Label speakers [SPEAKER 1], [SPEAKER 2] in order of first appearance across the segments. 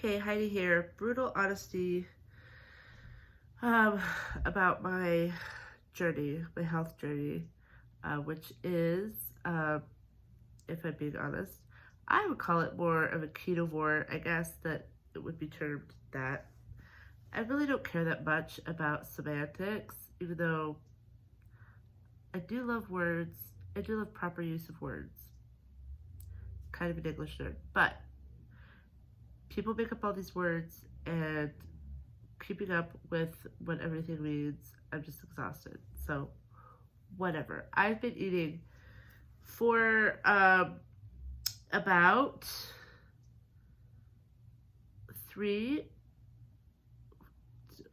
[SPEAKER 1] Okay, Heidi here. Brutal honesty about my journey, my health journey, which is, if I'm being honest, I would call it more of a ketovore. I guess that it would be termed that. I really don't care that much about semantics, even though I do love words. I do love proper use of words. Kind of an English nerd, but people make up all these words and keeping up with what everything means, I'm just exhausted. So, whatever. I've been eating for about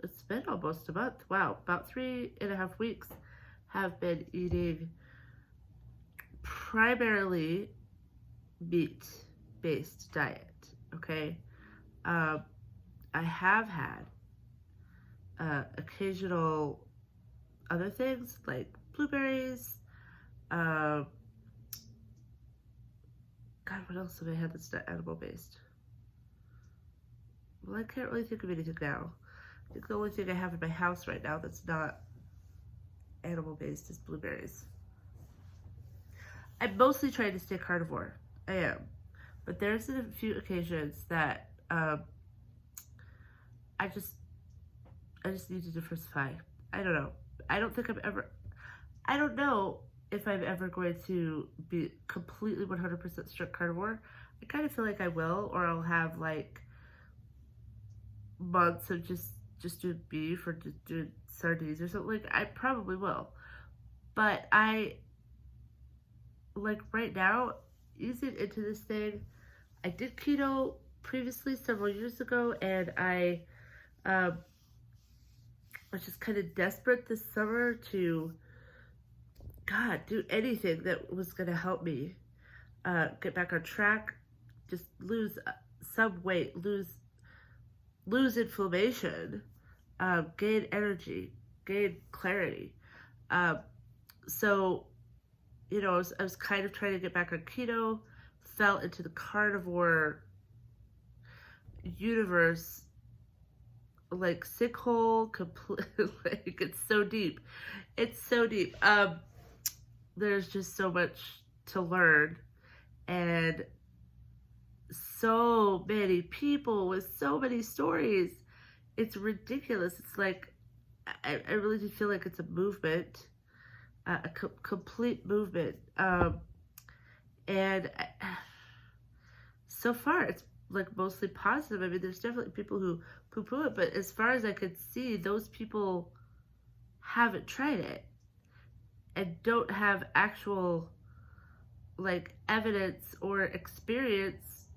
[SPEAKER 1] it's been almost a month. Wow, about 3.5 weeks have been eating primarily meat-based diet, okay? I have had occasional other things like blueberries. God, what else have I had that's not animal based? Well, I can't really think of anything now. I think the only thing I have in my house right now that's not animal based is blueberries. I'm mostly trying to stay carnivore. I am. But there's a few occasions that I just need to diversify. I don't know. I don't know if I'm ever going to be completely 100% strict carnivore. I kind of feel like I will, or I'll have like months of just doing beef or just doing sardines or something. Like, I probably will. But like right now, easing into this thing, I did keto previously several years ago, and I was just kind of desperate this summer to, God, do anything that was going to help me get back on track, just lose some weight, lose inflammation, gain energy, gain clarity. So, I was kind of trying to get back on keto, fell into the carnivore universe like sinkhole, complete. Like, it's so deep. It's so deep. There's just so much to learn, and so many people with so many stories. It's ridiculous. It's like I really do feel like it's a movement, complete movement. And so far, it's like mostly positive. I mean, there's definitely people who poo-poo it, but as far as I could see, those people haven't tried it and don't have actual like evidence or experience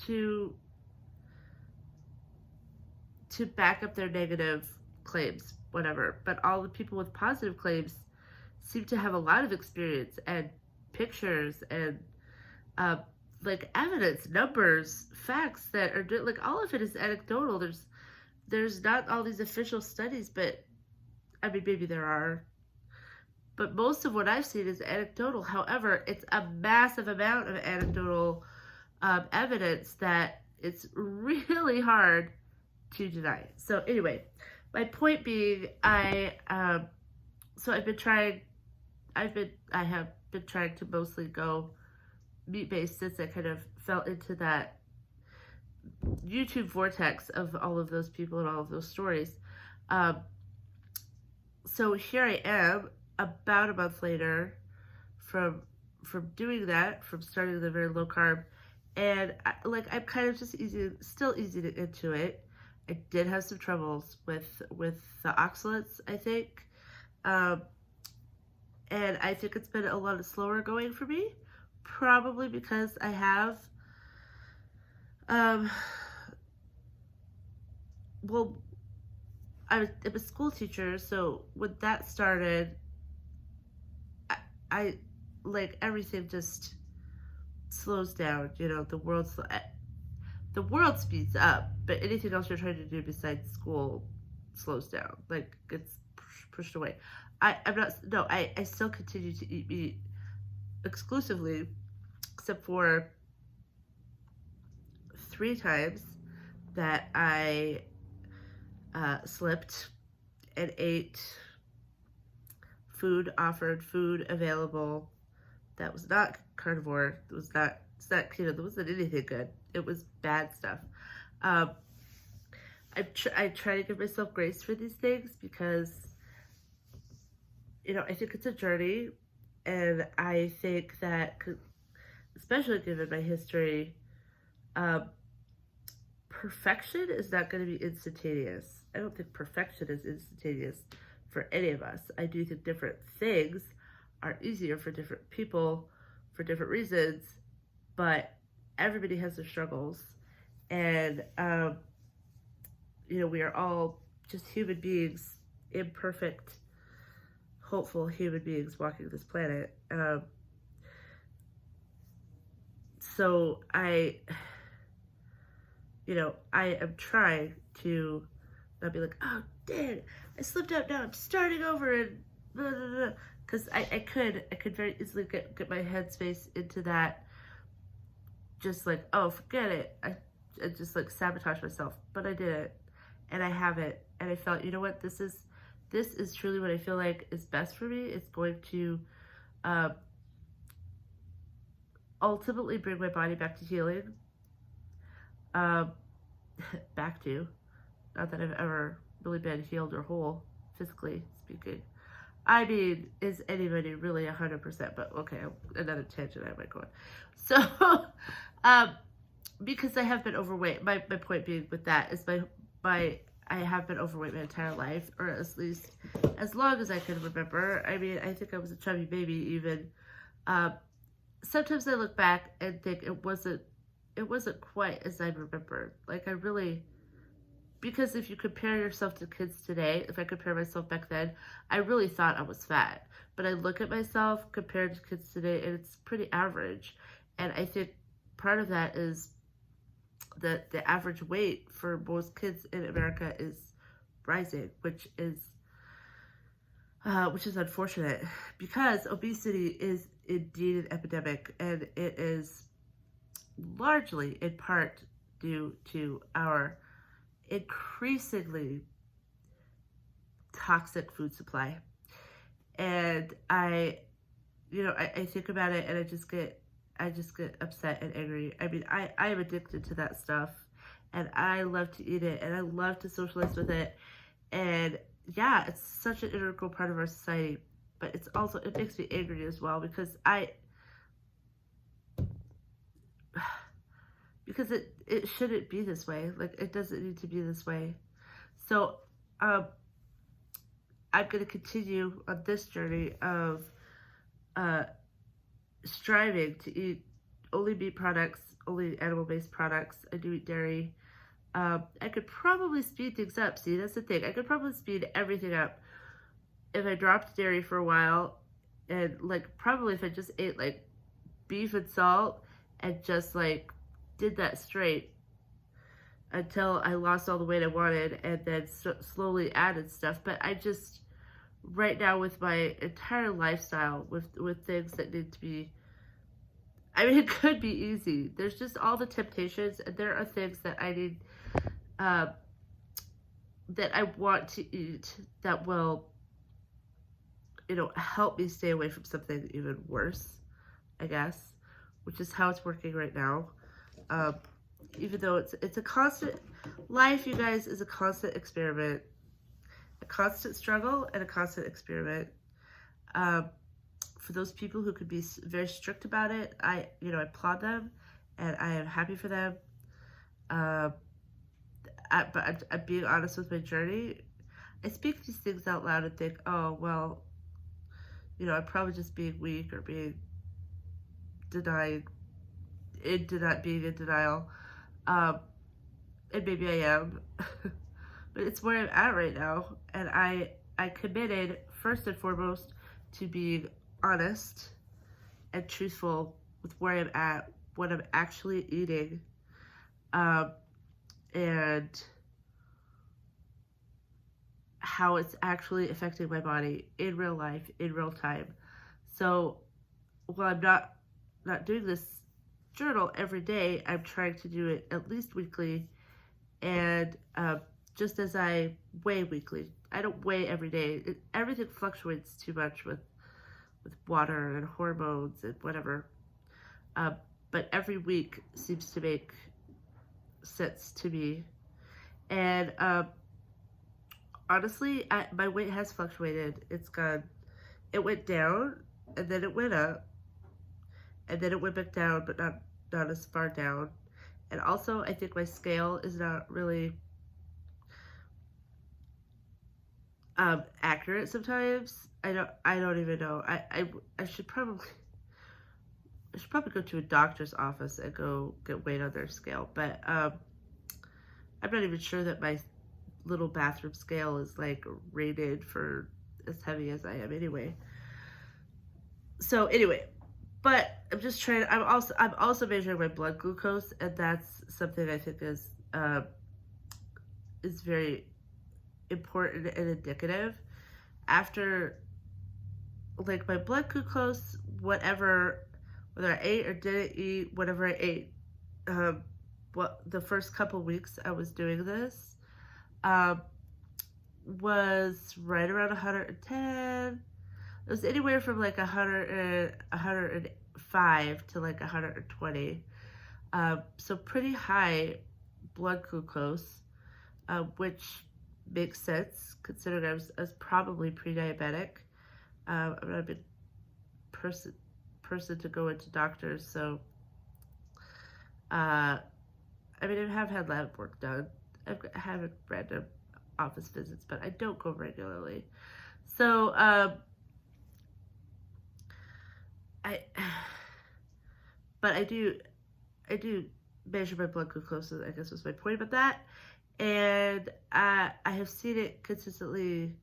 [SPEAKER 1] to back up their negative claims, whatever. But all the people with positive claims seem to have a lot of experience and pictures and like evidence, numbers, facts that are like, all of it is anecdotal. There's not all these official studies, but I mean, maybe there are, but most of what I've seen is anecdotal. However, it's a massive amount of anecdotal evidence that it's really hard to deny. So anyway, my point being, I have been trying to mostly go meat-based since I kind of fell into that YouTube vortex of all of those people and all of those stories. So here I am, about a month later, from doing that, from starting the very low carb, and I'm kind of just still easing into it. I did have some troubles with the oxalates, I think, and I think it's been a lot slower going for me. Probably because I have, well, I'm a school teacher, so when that started, I like, everything just slows down. The world speeds up, but anything else you're trying to do besides school slows down. Like, gets pushed away. I still continue to eat meat exclusively, except for 3 times that I slipped and ate food offered, food available that was not carnivore, it's not keto, there wasn't anything good. It was bad stuff. Um, I try to give myself grace for these things because, I think it's a journey, and I think that, especially given my history, um, perfection is not going to be instantaneous. I don't think perfection is instantaneous for any of us. I do think different things are easier for different people for different reasons, but everybody has their struggles. And, we are all just human beings, imperfect, hopeful human beings walking this planet. So I am trying to not be like, oh, dang, I slipped up, now I'm starting over, and blah, blah, blah. Because I could very easily get my headspace into that, just like, oh, forget it. I just like sabotage myself, but I didn't, and I haven't, and I felt, you know what, this is truly what I feel like is best for me. It's going to ultimately bring my body back to healing. Back to, not that I've ever really been healed or whole, physically speaking. I mean, is anybody really 100%? But okay, another tangent I might go on. So, because I have been overweight, my point being with that is I have been overweight my entire life, or at least as long as I can remember. I mean, I think I was a chubby baby even. Sometimes I look back and think it wasn't quite as I remembered. Like, I really, because if you compare yourself to kids today, if I compare myself back then, I really thought I was fat. But I look at myself compared to kids today, and it's pretty average. And I think part of that is that the average weight for most kids in America is rising, which is unfortunate, because obesity is indeed an epidemic, and it is largely in part due to our increasingly toxic food supply. And I think about it, and I just get upset and angry. I mean, I am addicted to that stuff, and I love to eat it, and I love to socialize with it. And yeah, it's such an integral part of our society, but it makes me angry as well, because it shouldn't be this way. Like, it doesn't need to be this way. So I'm going to continue on this journey of striving to eat only meat products, only animal-based products. I do eat dairy. I could probably speed things up. See, that's the thing. I could probably speed everything up if I dropped dairy for a while, and like probably if I just ate like beef and salt and just like did that straight until I lost all the weight I wanted, and then slowly added stuff. But I just, right now, with my entire lifestyle, with things that need to be, I mean, it could be easy. There's just all the temptations, and there are things that I need, that I want to eat that will, help me stay away from something even worse, I guess, which is how it's working right now. Even though it's a constant, life, you guys, is a constant experiment, a constant struggle, and a constant experiment. For those people who could be very strict about it, I applaud them, and I am happy for them. But I'm being honest with my journey. I speak these things out loud and think, oh, well, I'm probably just being weak, or being being in denial. And maybe I am, but it's where I'm at right now. And I committed, first and foremost, to being honest and truthful with where I'm at, what I'm actually eating, and how it's actually affecting my body in real life, in real time. So while I'm not doing this journal every day, I'm trying to do it at least weekly, And just as I weigh weekly, I don't weigh every day. Everything fluctuates too much with water and hormones and whatever. Uh, but every week seems to make sense to me. And honestly, my weight has fluctuated. It went down, and then it went up, and then it went back down, but not as far down. And also, I think my scale is not really accurate sometimes. I don't even know. I should probably go to a doctor's office and go get weighed on their scale. But I'm not even sure that my little bathroom scale is like rated for as heavy as I am anyway. So anyway, but I'm just trying. I'm also measuring my blood glucose, and that's something I think is very important and indicative. After, like, my blood glucose, whether I ate or didn't eat, whatever I ate, what the first couple weeks I was doing this, was right around 110. It was anywhere from like 105 to like 120. So pretty high blood glucose, which makes sense considering I was probably pre-diabetic. I'm not a big person to go into doctors, so I mean, I have had lab work done. I haven't random office visits, but I don't go regularly. So but I do measure my blood glucose, I guess was my point about that. And I have seen it consistently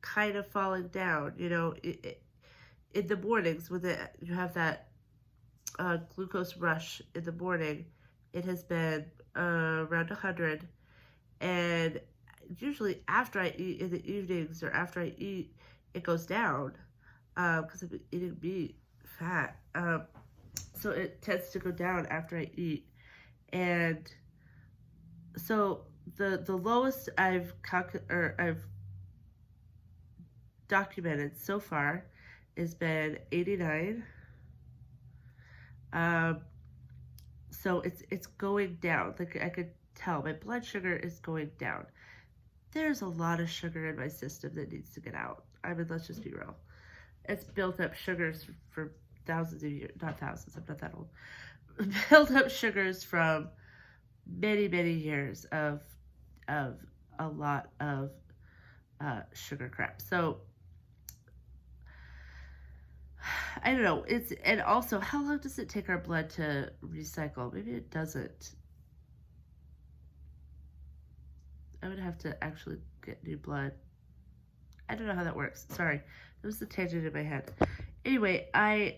[SPEAKER 1] kind of falling down, in the mornings when you have that glucose rush in the morning. It has been around 100, and usually after I eat in the evenings or after I eat, it goes down because I'm eating meat, fat. So it tends to go down after I eat. And so the lowest I've documented so far has been 89. So it's going down. Like, I could tell my blood sugar is going down. There's a lot of sugar in my system that needs to get out. I mean, let's just be real. It's built up sugars for thousands of years, not thousands, I'm not that old. Built up sugars from many, many years of a lot of sugar crap. So I don't know. And also, how long does it take our blood to recycle? Maybe it doesn't. I would have to actually get new blood. I don't know how that works. Sorry, that was the tangent in my head. Anyway, I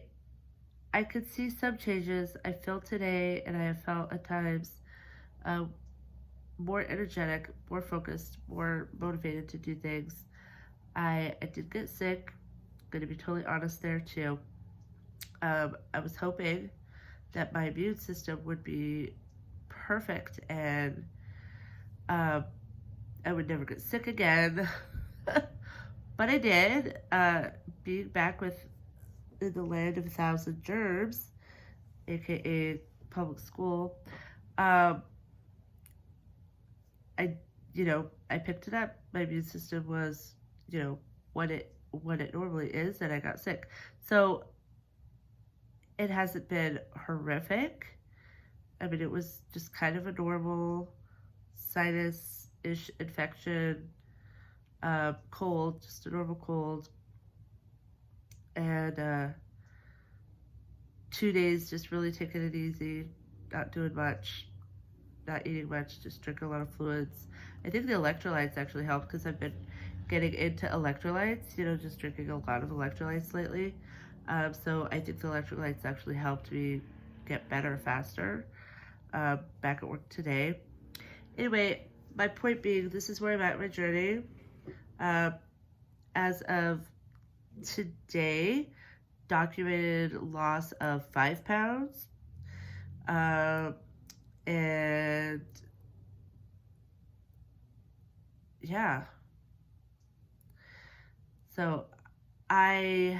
[SPEAKER 1] could see some changes. I feel today, and I have felt at times more energetic, more focused, more motivated to do things. I did get sick. I'm going to be totally honest there too. I was hoping that my immune system would be perfect and I would never get sick again. But I did. Being back in the land of 1,000 germs, aka public school, I picked it up. My immune system was, what it normally is, and I got sick. So it hasn't been horrific. I mean, it was just kind of a normal sinus-ish infection, cold, just a normal cold. And 2 days just really taking it easy, not doing much, not eating much, just drinking a lot of fluids. I think the electrolytes actually helped because I've been getting into electrolytes, just drinking a lot of electrolytes lately. So I think the electrolytes actually helped me get better faster. Back at work today. Anyway, my point being, this is where I'm at in my journey. As of today, documented loss of 5 pounds. And yeah, so I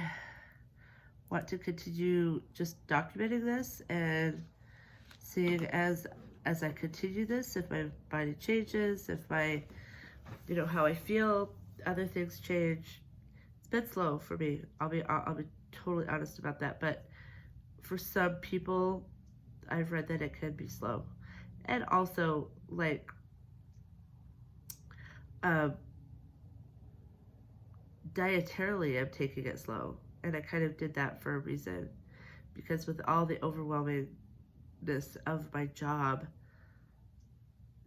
[SPEAKER 1] want to continue just documenting this and seeing as I continue this, if my body changes, if my, how I feel, other things change. It's been slow for me. I'll be totally honest about that. But for some people, I've read that it can be slow, and also like um, dietarily, I'm taking it slow, and I kind of did that for a reason, because with all the overwhelmingness of my job,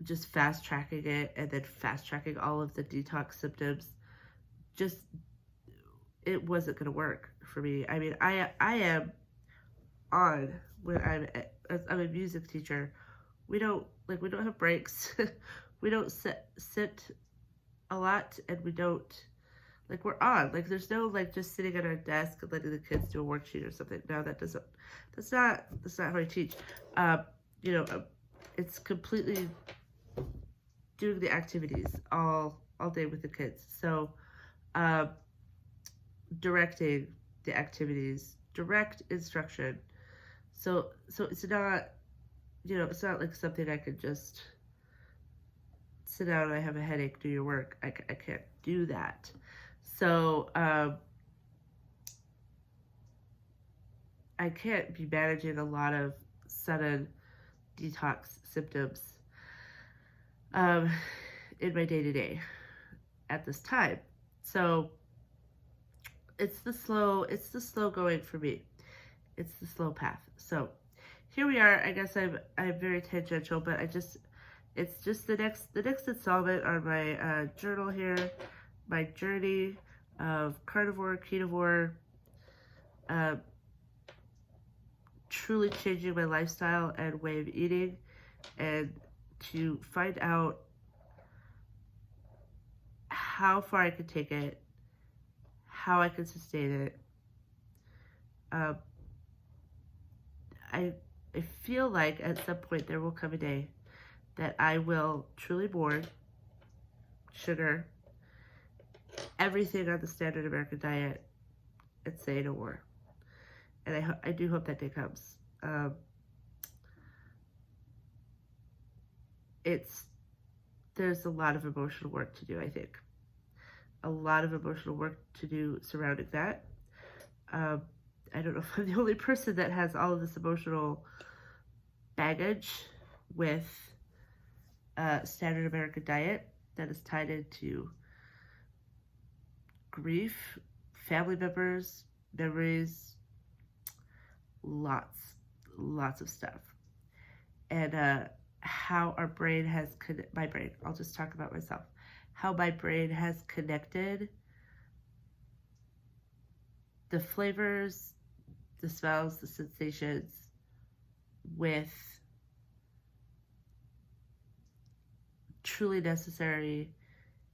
[SPEAKER 1] just fast tracking it and then fast tracking all of the detox symptoms, just it wasn't going to work for me. I mean, I am on when I'm a music teacher. We don't have breaks. We don't sit a lot, and we don't we're on. There's no just sitting at our desk and letting the kids do a worksheet or something. No, that's not how I teach. Um, you know, it's completely doing the activities all day with the kids. So, um, directing the activities, direct instruction. So it's not, it's not like something I could just sit down and I have a headache, do your work. I can't do that. So I can't be managing a lot of sudden detox symptoms in my day-to-day at this time. So it's the slow going for me. It's the slow path. So here we are. I guess I'm very tangential, but it's just the next installment on my journal here, my journey of carnivore, ketovore, uh, truly changing my lifestyle and way of eating, and to find out how far I can take it, how I can sustain it. Um, I feel like at some point there will come a day that I will truly mourn sugar, everything on the standard American diet, and say no more. And I do hope that day comes. There's a lot of emotional work to do, I think. A lot of emotional work to do surrounding that. I don't know if I'm the only person that has all of this emotional baggage with standard American diet that is tied into grief, family members, memories, lots of stuff. And how our brain has, my brain, I'll just talk about myself, how my brain has connected the flavors, the smells, the sensations with truly necessary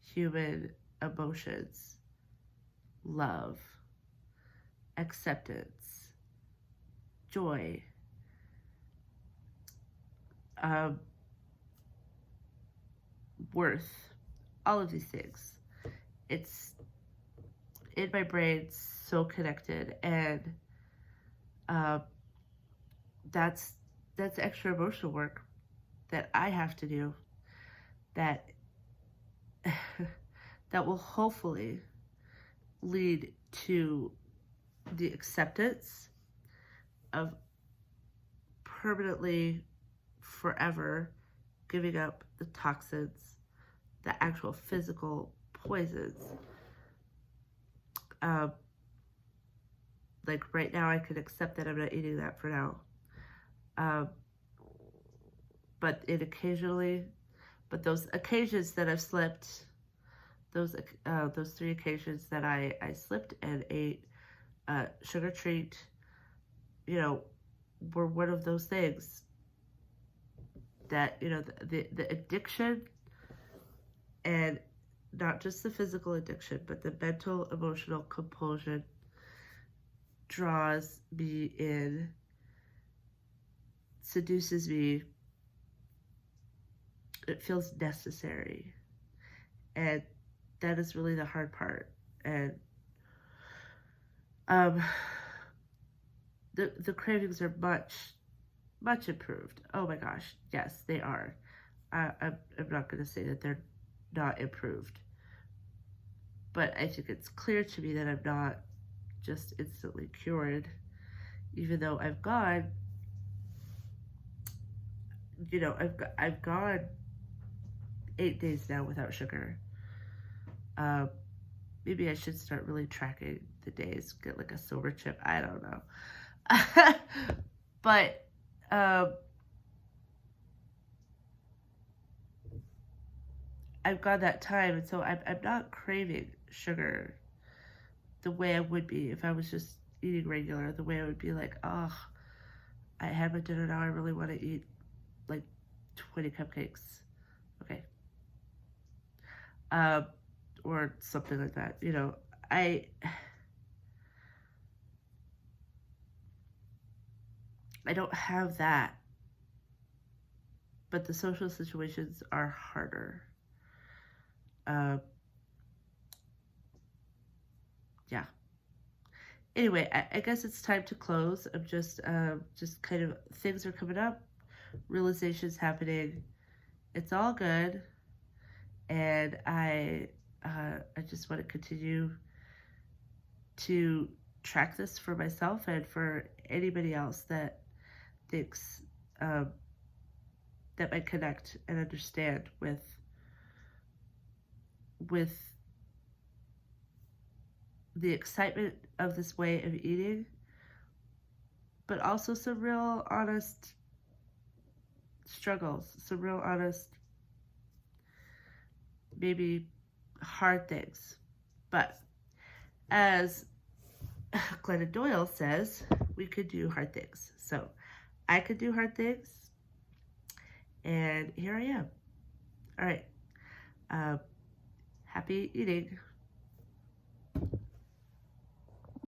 [SPEAKER 1] human emotions, love, acceptance, joy, worth, all of these things. It's in my brain, so connected, and that's extra emotional work that I have to do, that that will hopefully lead to the acceptance of permanently, forever giving up the toxins, the actual physical poisons. Right now, I can accept that I'm not eating that for now. But those occasions that I've slipped, those 3 occasions that I slipped and ate sugar treat, were one of those things that, the addiction, and not just the physical addiction, but the mental, emotional compulsion draws me in, seduces me. It feels necessary. And that is really the hard part. And um, the cravings are much improved. Oh my gosh, yes, they are. I'm not going to say that they're not improved, but I think it's clear to me that I'm not just instantly cured, even though I've gone, I've gone 8 days now without sugar. Um, Maybe I should start really tracking the days, get like a silver chip. I don't know. But I've gone that time, and so I'm not craving sugar the way I would be if I was just eating regular. The way I would be like, oh, I had my dinner now. I really want to eat like 20 cupcakes. Okay. Um, or something like that. I I don't have that, but the social situations are harder. Um, yeah. Anyway, I guess it's time to close. I'm just kind of things are coming up, realizations happening. It's all good, and I just want to continue to track this for myself and for anybody else that thinks um, that might connect and understand with the excitement of this way of eating, but also some real honest struggles, some real honest, maybe hard things. But as Glennon Doyle says, we could do hard things. So I could do hard things, and here I am. All right. Um, Happy eating.